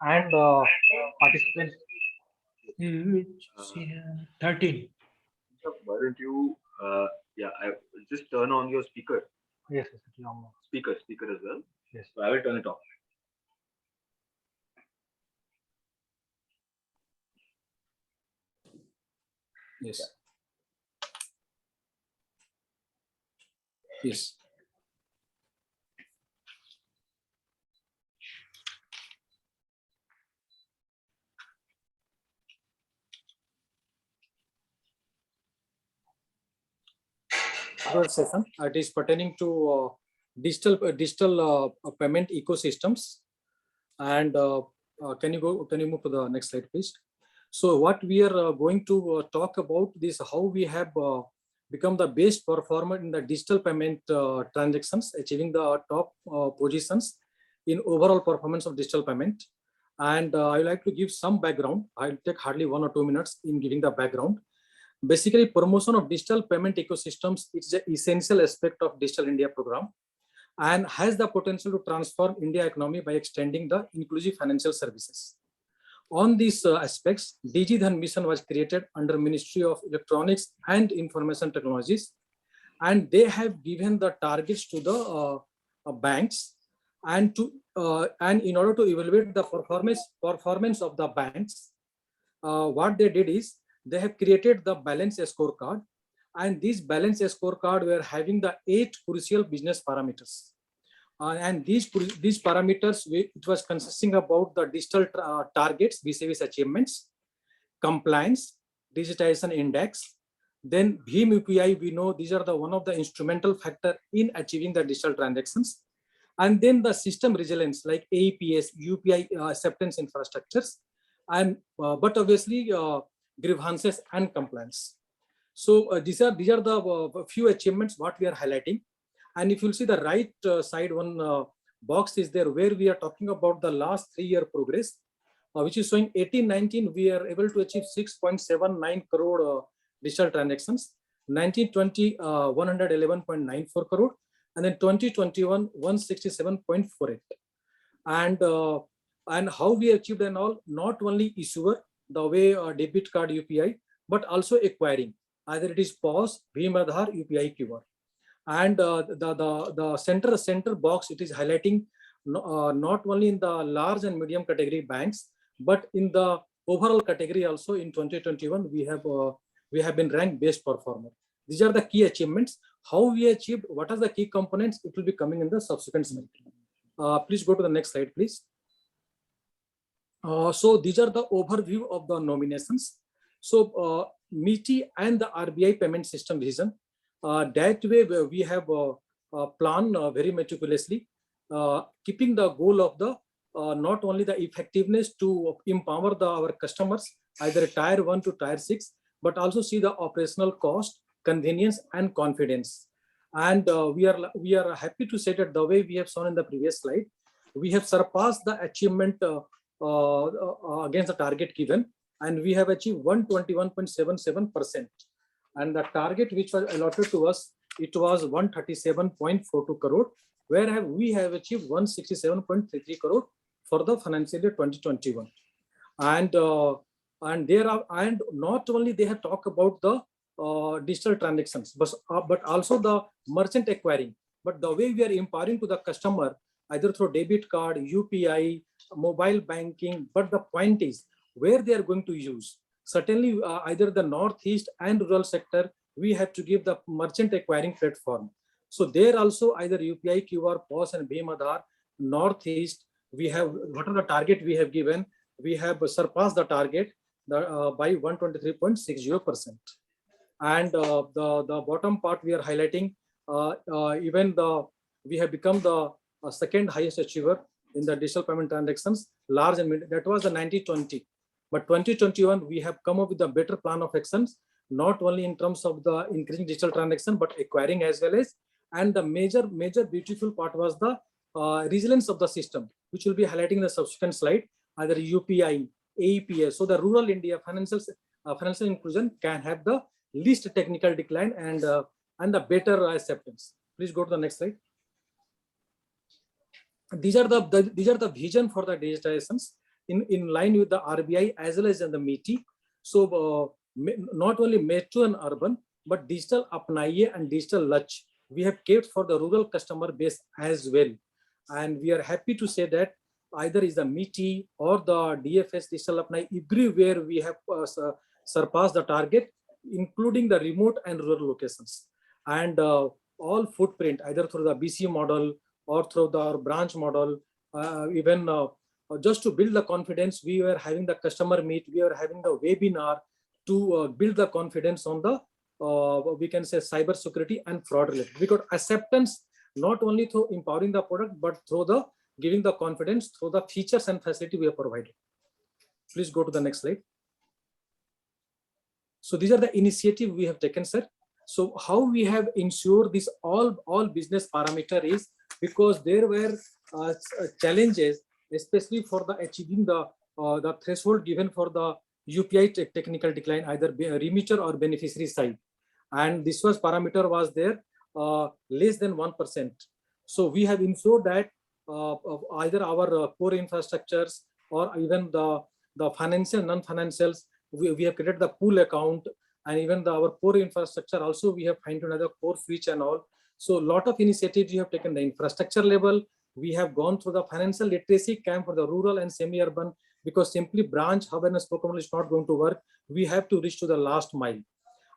and participants. Which 13. Why don't you, yeah, just turn on your Yes, yes, it is on. speaker as well. Yes. So I will turn it off. Yes. Yes. Other session, it is pertaining to digital payment ecosystems. And can you move to the next slide, please? So what we are going to talk about this, how we have become the best performer in the digital payment transactions, achieving the top positions in overall performance of digital payment. And I would like to give some background. I'll take hardly 1 or 2 minutes in giving the background. Basically, promotion of digital payment ecosystems is an essential aspect of Digital India program and has the potential to transform India economy by extending the inclusive financial services. On these aspects, DigiDhan mission was created under Ministry of Electronics and Information Technologies, and they have given the targets to the banks, and in order to evaluate the performance of the banks, what they did is they have created the balance scorecard, and these balance scorecard were having the 8 crucial business parameters. And these parameters, it was consisting about the digital targets, vis-a-vis achievements, compliance, digitization index, then BHIM UPI. We know these are the one of the instrumental factor in achieving the digital transactions, and then the system resilience like APS, UPI acceptance infrastructures, and but obviously grievances and compliance. So these are the few achievements what we are highlighting. And if you'll see the right side, one box is there where we are talking about the last 3-year progress, which is showing 18-19 we are able to achieve 6.79 crore digital transactions, 19-20 111.94 crore, and then 2021 167.48. And how we achieved and all, not only issuer the way debit card UPI, but also acquiring, either it is POS, Bhim Aadhaar, UPI QR. And the center box, it is highlighting not only in the large and medium category banks, but in the overall category also. In 2021 we have been ranked best performer. These are the key achievements. How we achieved, what are the key components, it will be coming in the subsequent slide. Please go to the next slide, please. So these are the overview of the nominations. So MITI and the RBI payment system vision, that way we have planned very meticulously, keeping the goal of the not only the effectiveness to empower our customers, either tier 1 to tier 6, but also see the operational cost, convenience, and confidence. And we are happy to say that the way we have shown in the previous slide, we have surpassed the achievement against the target given, and we have achieved 121.77%. And the target which was allotted to us, it was 137.42 crore, where we have achieved 167.33 crore for the financial year 2021. And there are, and not only they have talked about the digital transactions, but also the merchant acquiring. But the way we are empowering to the customer, either through debit card, UPI, mobile banking, but the point is where they are going to use. Certainly, either the northeast and rural sector, we have to give the merchant acquiring platform. So there also either UPI, QR, POS, and Bhim Aadhaar. Northeast, we have, what are the target we have given? We have surpassed the target by 123.60%. And the bottom part we are highlighting, even we have become the second highest achiever in the digital payment transactions, large and medium. That was the 90-20. But 2021, we have come up with a better plan of actions, not only in terms of the increasing digital transaction, but acquiring as well as. And the major beautiful part was the resilience of the system, which will be highlighting in the subsequent slide, either UPI, APS. So the rural India financial inclusion can have the least technical decline and the better acceptance. Please go to the next slide. These are the vision for the digitizations. in line with the RBI as well as in the MeitY. So not only metro and urban, but digital Apnaiye and digital Lach we have kept for the rural customer base as well. And we are happy to say that either is the MeitY or the DFS digital Apnaiye, everywhere we have surpassed the target, including the remote and rural locations. And all footprint, either through the BC model or through the branch model, even just to build the confidence, we were having the customer meet, we were having the webinar to build the confidence on the, we can say, cyber security and fraud related. We got acceptance not only through empowering the product, but through the giving the confidence through the features and facility we have provided. Please go to the next slide. So these are the initiative we have taken, sir. So how we have ensured this all business parameter is because there were challenges, especially for the achieving the threshold given for the UPI technical decline, either remitter or beneficiary side, and this was parameter was there less than 1%. So we have ensured that either our core infrastructures or even the financial non-financials, we have created the pool account, and even our core infrastructure also we have find another core switch and all. So a lot of initiatives we have taken the infrastructure level. We have gone through the financial literacy camp for the rural and semi-urban, because simply branch hub and spoke is not going to work. We have to reach to the last mile.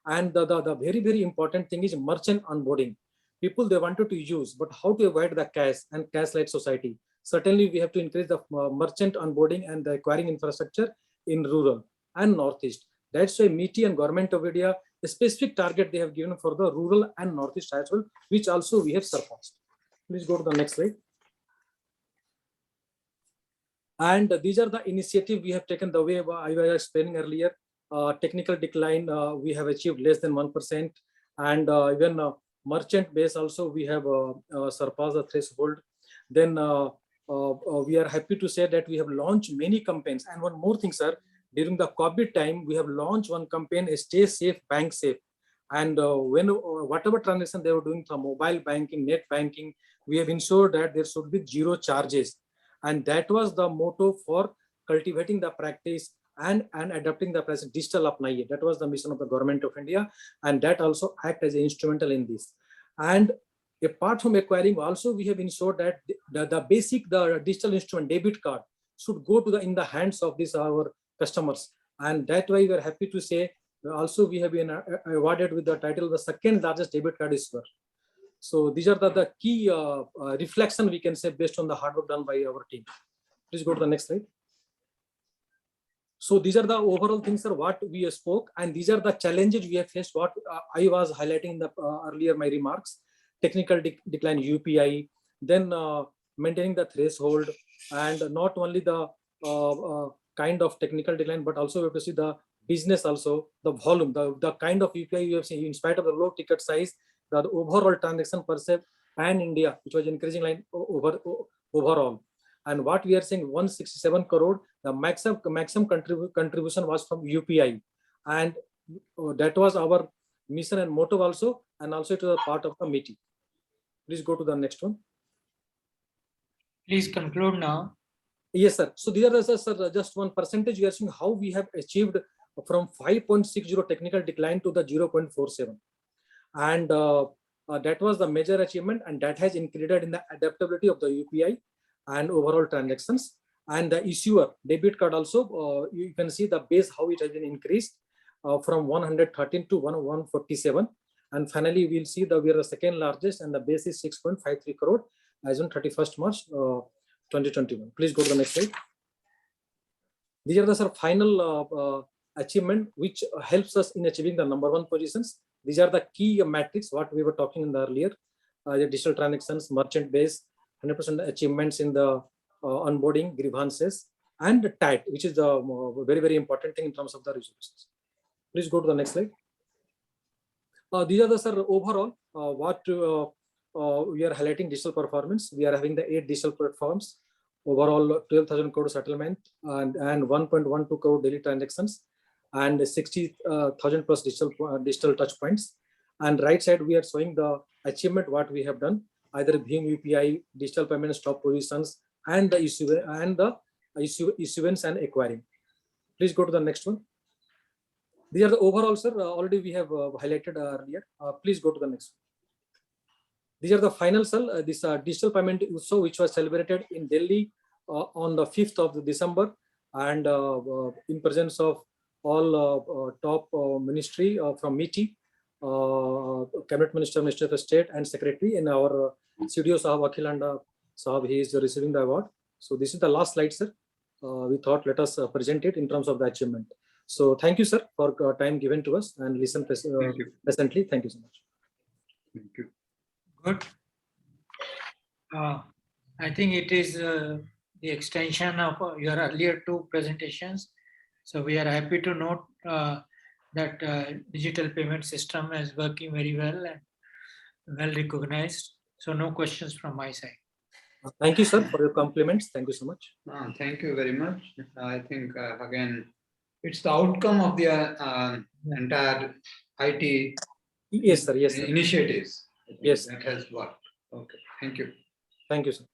And the very, very important thing is merchant onboarding. People, they wanted to use, but how to avoid the cash and cash-led society? Certainly, we have to increase the merchant onboarding and the acquiring infrastructure in rural and Northeast. That's why MeitY and Government of India, a specific target they have given for the rural and Northeast as well, which also we have surpassed. Please go to the next slide. And these are the initiative we have taken the way I was explaining earlier. Technical decline, we have achieved less than 1%. And even merchant base also, we have surpassed the threshold. Then we are happy to say that we have launched many campaigns. And one more thing, sir, during the COVID time, we have launched one campaign, Stay Safe, Bank Safe. And when whatever transaction they were doing from mobile banking, net banking, we have ensured that there should be zero charges. And that was the motto for cultivating the practice and adopting the present digital Apnaiye. That was the mission of the Government of India, and that also act as instrumental in this. And apart from acquiring, also we have ensured that the basic, the digital instrument debit card should go to in the hands of our customers. And that way we are happy to say also we have been awarded with the title the second largest debit card issuer. So these are the key reflection we can say based on the hard work done by our team. Please go to the next slide. So these are the overall things, sir, what we spoke, and these are the challenges we have faced, what I was highlighting in the earlier my remarks. Technical decline UPI, then maintaining the threshold, and not only the kind of technical decline, but also we have to see the business also, the volume, the kind of UPI you have seen in spite of the low ticket size, the overall transaction per se pan India, which was increasing line overall. And what we are saying 167 crore, the maximum contribution was from UPI. And that was our mission and motto also, and also it was a part of the MeitY. Please go to the next one. Please conclude now. Yes, sir. So these are sir, just one percentage we are seeing how we have achieved from 5.60 technical decline to the 0.47. And that was the major achievement, and that has included in the adaptability of the UPI and overall transactions. And the issuer debit card also, you can see the base how it has been increased from 113 to 147. And finally, we'll see that we are the second largest, and the base is 6.53 crore as on 31st March 2021. Please go to the next slide. These are the final achievement which helps us in achieving the #1 positions. These are the key metrics what we were talking in the earlier, the digital transactions, merchant base, 100% achievements in the onboarding, grievances, and TAT, which is the very, very important thing in terms of the resources. Please go to the next slide. These are the sir overall what we are highlighting digital performance. We are having the 8 digital platforms, overall 12,000 crore settlement, and 1.12 crore daily transactions, and 60,000 plus digital touch points. And right side we are showing the achievement what we have done, either BHIM UPI, digital payment stop positions, and the issue and the issuance and acquiring. Please go to the next one. These are the overall, sir. Already we have highlighted earlier. Please go to the next one. These are the final, sir. This digital payment Utsav, which was celebrated in Delhi on the 5th of December, and in presence of all top ministry from MITI, Cabinet Minister, Minister of State, and Secretary. In our CDO Sahab, Akhilanda Sahab, he is receiving the award. So this is the last slide, sir. We thought let us present it in terms of the achievement. So thank you, sir, for time given to us and listen presently. Thank you so much. Thank you. Good. I think it is the extension of your earlier two presentations. So we are happy to note that digital payment system is working very well and well recognized. So no questions from my side. Thank you, sir, for your compliments. Thank you so much. Thank you very much. I think again, it's the outcome of the entire IT Yes, sir. Yes, sir. initiatives. Yes. That has worked. Okay. Thank you. Thank you, sir.